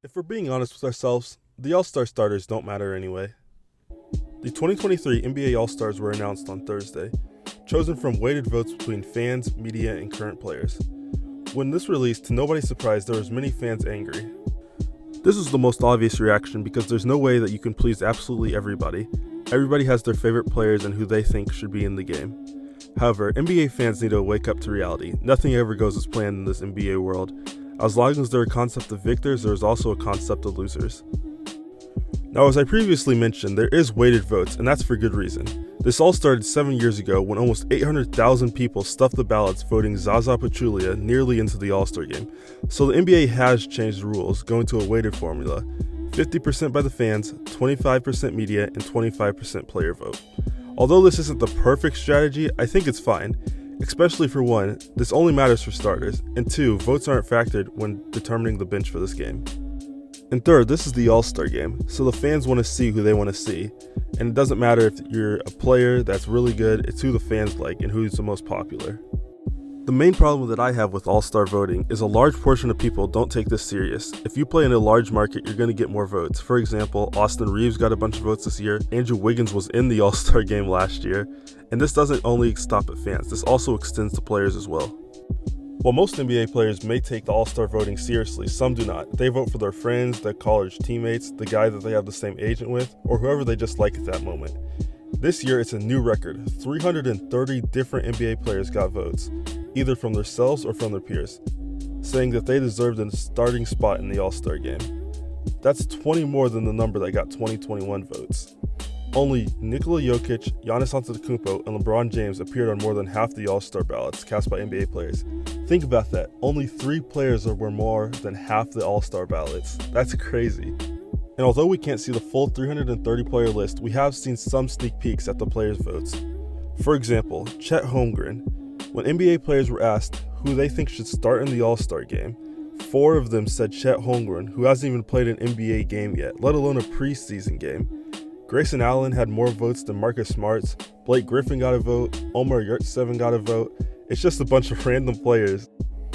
If we're being honest with ourselves, the All-Star starters don't matter anyway. The 2023 NBA All-Stars were announced on Thursday, chosen from weighted votes between fans, media, and current players. When this released, to nobody's surprise, there was many fans angry. This is the most obvious reaction because there's no way that you can please absolutely everybody. Everybody has their favorite players and who they think should be in the game. However, NBA fans need to wake up to reality. Nothing ever goes as planned in this NBA world. As long as there is a concept of victors, there is also a concept of losers. Now, as I previously mentioned, there is weighted votes, and that's for good reason. This all started 7 years ago when almost 800,000 people stuffed the ballots voting Zaza Pachulia nearly into the All-Star game. So the NBA has changed the rules, going to a weighted formula. 50% by the fans, 25% media, and 25% player vote. Although this isn't the perfect strategy, I think it's fine. Especially for one, this only matters for starters, and two, votes aren't factored when determining the bench for this game. And third, this is the All-Star game, so the fans want to see who they want to see. And it doesn't matter if you're a player that's really good, it's who the fans like and who's the most popular. The main problem that I have with All-Star voting is a large portion of people don't take this serious. If you play in a large market, you're going to get more votes. For example, Austin Reeves got a bunch of votes this year, Andrew Wiggins was in the All-Star game last year, and this doesn't only stop at fans, this also extends to players as well. While most NBA players may take the All-Star voting seriously, some do not. They vote for their friends, their college teammates, the guy that they have the same agent with, or whoever they just like at that moment. This year, it's a new record. 330 different NBA players got votes, either from themselves or from their peers, saying that they deserved a starting spot in the All-Star game. That's 20 more than the number that got 2021 votes. Only Nikola Jokic, Giannis Antetokounmpo, and LeBron James appeared on more than half the All-Star ballots cast by NBA players. Think about that. Only 3 players were more than half the All-Star ballots. That's crazy. And although we can't see the full 330 player list, we have seen some sneak peeks at the players' votes. For example, Chet Holmgren. When NBA players were asked who they think should start in the All-Star game, 4 of them said Chet Holmgren, who hasn't even played an NBA game yet, let alone a preseason game. Grayson Allen had more votes than Marcus Smart, Blake Griffin got a vote, Omar Yurtseven got a vote. It's just a bunch of random players.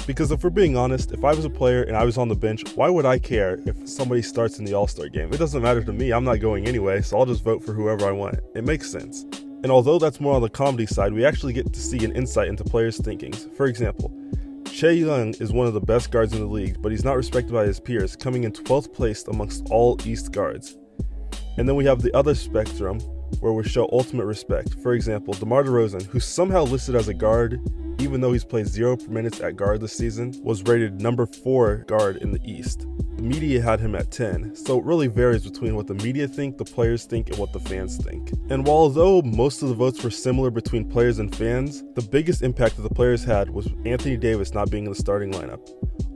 Because if we're being honest, if I was a player and I was on the bench, why would I care if somebody starts in the All-Star game? It doesn't matter to me, I'm not going anyway, so I'll just vote for whoever I want. It makes sense. And although that's more on the comedy side, we actually get to see an insight into players' thinkings. For example, Trae Young is one of the best guards in the league, but he's not respected by his peers, coming in 12th place amongst all East guards. And then we have the other spectrum, where we show ultimate respect. For example, DeMar DeRozan, who's somehow listed as a guard, even though he's played 0 minutes at guard this season, was rated number 4 guard in the East. The media had him at 10, so it really varies between what the media think, the players think, and what the fans think. And while although most of the votes were similar between players and fans, the biggest impact that the players had was Anthony Davis not being in the starting lineup.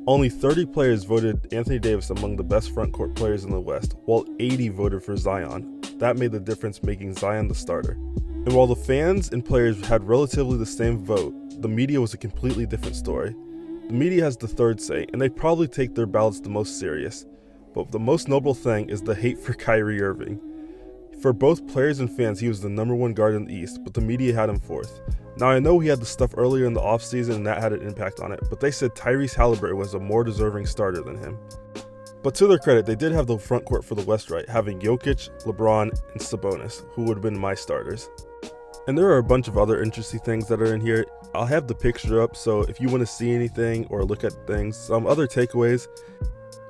Only 30 players voted Anthony Davis among the best frontcourt players in the West, while 80 voted for Zion. That made the difference, making Zion the starter. And while the fans and players had relatively the same vote, the media was a completely different story. The media has the third say, and they probably take their ballots the most serious. But the most notable thing is the hate for Kyrie Irving. For both players and fans, he was the number 1 guard in the East, but the media had him 4th. Now, I know he had the stuff earlier in the offseason and that had an impact on it, but they said Tyrese Halliburton was a more deserving starter than him. But to their credit, they did have the front court for the West right, having Jokic, LeBron, and Sabonis, who would have been my starters. And there are a bunch of other interesting things that are in here. I'll have the picture up, so if you want to see anything or look at things, some other takeaways.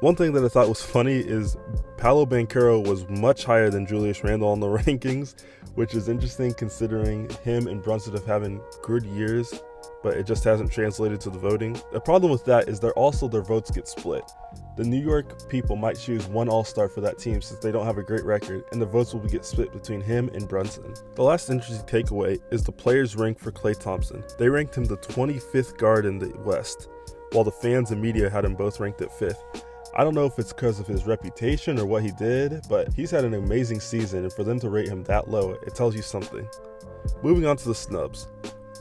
One thing that I thought was funny is Paolo Banchero was much higher than Julius Randle on the rankings, which is interesting considering him and Brunson have having good years, but it just hasn't translated to the voting. The problem with that is their votes get split. The New York people might choose one All-Star for that team since they don't have a great record, and the votes will get split between him and Brunson. The last interesting takeaway is the players' rank for Klay Thompson. They ranked him the 25th guard in the West, while the fans and media had him both ranked at 5th. I don't know if it's because of his reputation or what he did, but he's had an amazing season, and for them to rate him that low, it tells you something. Moving on to the snubs.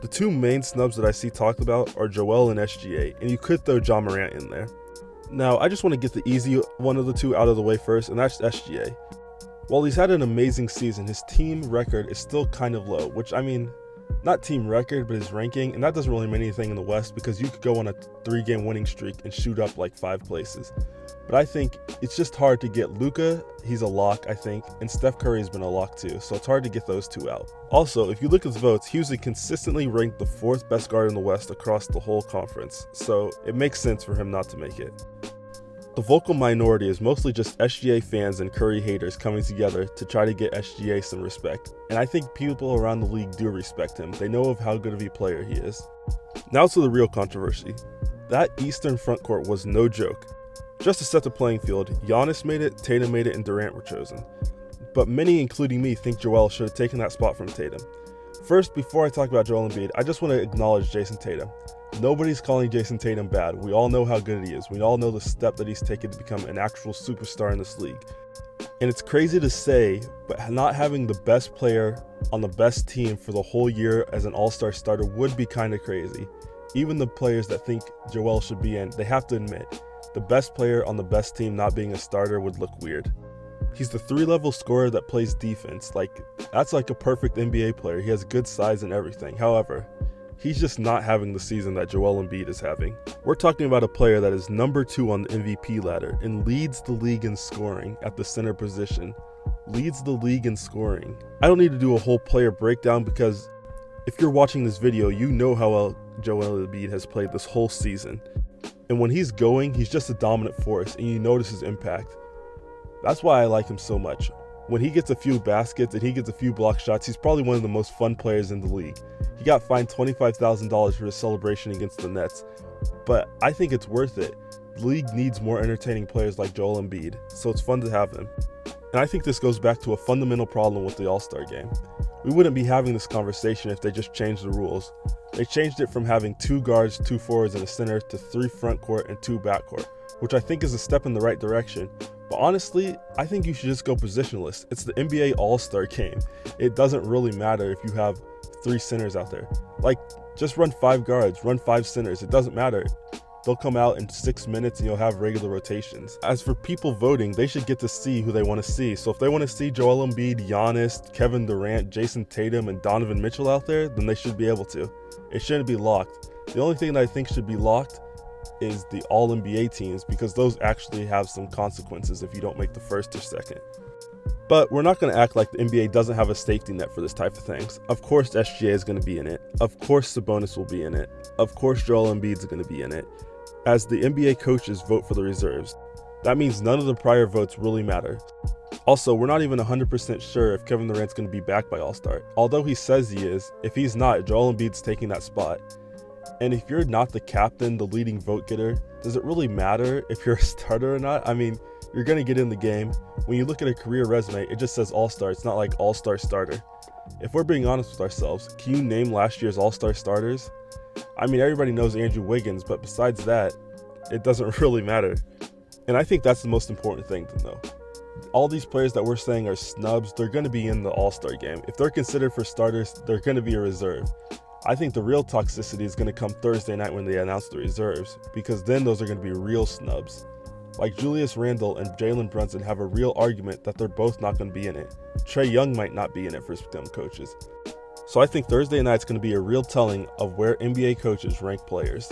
The 2 main snubs that I see talked about are Joel and SGA, and you could throw John Morant in there. Now, I just want to get the easy one of the 2 out of the way first, and that's SGA. While he's had an amazing season, his team record is still kind of low, which, I mean, Not team record, but his ranking, and that doesn't really mean anything in the West because you could go on a 3-game winning streak and shoot up like 5 places. But I think it's just hard to get Luka, he's a lock, I think, and Steph Curry has been a lock too, so it's hard to get those two out. Also, if you look at his votes, he was consistently ranked the 4th best guard in the West across the whole conference, so it makes sense for him not to make it. The vocal minority is mostly just SGA fans and Curry haters coming together to try to get SGA some respect, and I think people around the league do respect him. They know of how good of a player he is. Now to the real controversy. That Eastern frontcourt was no joke. Just to set the playing field, Giannis made it, Tatum made it, and Durant were chosen. But many, including me, think Joel should have taken that spot from Tatum. First, before I talk about Joel Embiid, I just want to acknowledge Jason Tatum. Nobody's calling Jason Tatum bad. We all know how good he is. We all know the step that he's taken to become an actual superstar in this league. And it's crazy to say, but not having the best player on the best team for the whole year as an all-star starter would be kind of crazy. Even the players that think Joel should be in, they have to admit, the best player on the best team not being a starter would look weird. He's the 3-level scorer that plays defense. That's like a perfect NBA player. He has good size and everything. However, he's just not having the season that Joel Embiid is having. We're talking about a player that is number 2 on the MVP ladder and leads the league in scoring at the center position. Leads the league in scoring. I don't need to do a whole player breakdown because if you're watching this video, you know how well Joel Embiid has played this whole season. And when he's going, he's just a dominant force and you notice his impact. That's why I like him so much. When he gets a few baskets and he gets a few block shots, he's probably one of the most fun players in the league. He got fined $25,000 for his celebration against the Nets, but I think it's worth it. The league needs more entertaining players like Joel Embiid, so it's fun to have him. And I think this goes back to a fundamental problem with the All-Star game. We wouldn't be having this conversation if they just changed the rules. They changed it from having 2 guards, 2 forwards, and a center to 3 front court and 2 back court, which I think is a step in the right direction. But honestly, I think you should just go positionless. It's the NBA All-Star game. It doesn't really matter if you have 3 centers out there. Just run 5 guards, run 5 centers. It doesn't matter. They'll come out in 6 minutes and you'll have regular rotations. As for people voting, they should get to see who they want to see. So if they want to see Joel Embiid, Giannis, Kevin Durant, Jason Tatum, and Donovan Mitchell out there, then they should be able to. It shouldn't be locked. The only thing that I think should be locked is the All-NBA teams because those actually have some consequences if you don't make the first or second. But we're not going to act like the NBA doesn't have a safety net for this type of things. Of course SGA is going to be in it. Of course Sabonis will be in it. Of course Joel Embiid is going to be in it. As the NBA coaches vote for the reserves. That means none of the prior votes really matter. Also, we're not even 100% sure if Kevin Durant's going to be back by All-Star. Although he says he is, if he's not, Joel Embiid's taking that spot. And if you're not the captain, the leading vote getter, does it really matter if you're a starter or not? I mean, you're going to get in the game. When you look at a career resume, it just says All-Star. It's not like All-Star starter. If we're being honest with ourselves, can you name last year's All-Star starters? I mean, everybody knows Andrew Wiggins, but besides that, it doesn't really matter. And I think that's the most important thing to know. All these players that we're saying are snubs, they're going to be in the All-Star game. If they're considered for starters, they're going to be a reserve. I think the real toxicity is going to come Thursday night when they announce the reserves, because then those are going to be real snubs. Like Julius Randle and Jalen Brunson have a real argument that they're both not going to be in it. Trae Young might not be in it for some coaches. So I think Thursday night's going to be a real telling of where NBA coaches rank players.